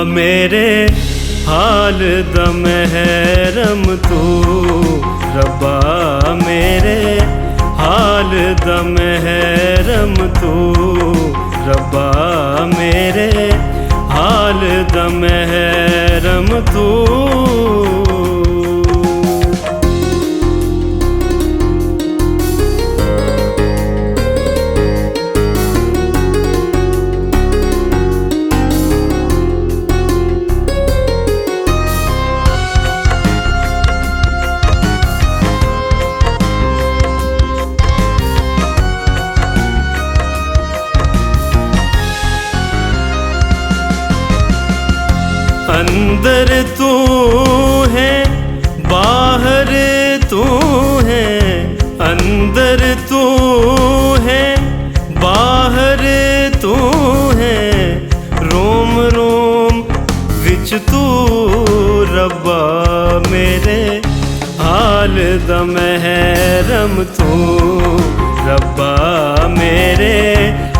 मेरे हाल दा महरम तू, रब्बा मेरे हाल दा महरम तू, रब्बा मेरे हाल दा महरम तू। अंदर तू है बाहर तू है, अंदर तू है बाहर तू है, रोम रोम विच तू, रब्बा मेरे हाल दा महरम तू, रब्बा मेरे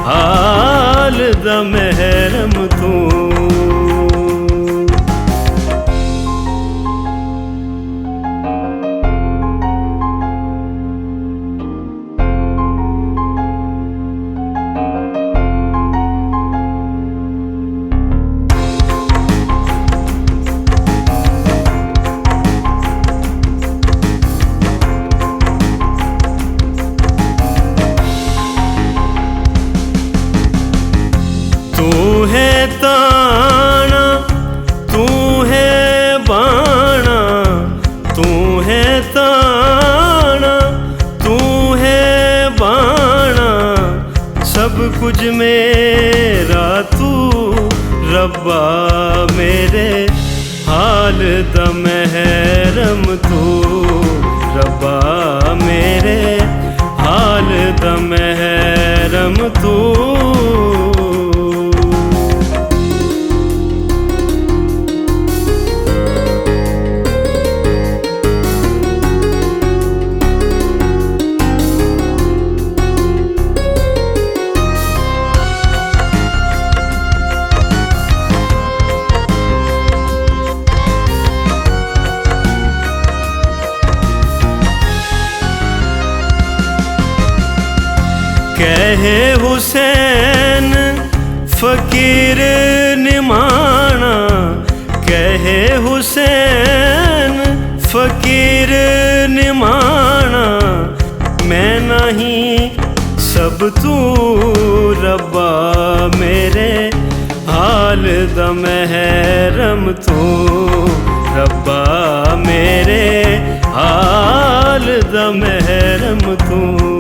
हाल दा महरम तू। तू है ताना तू है बाणा, तू है ताना तू है बाणा, सब कुछ मेरा तू, रब्बा मेरे हाल दा महरम तू, रब्बा मेरे हाल दा महरम तू। कहे हुसैन फकीर निमाना, कहे हुसैन फकीर निमाना, मैं नहीं सब तू, रब्बा मेरे हाल दा महरम तू, रब्बा मेरे हाल दा महरम तू।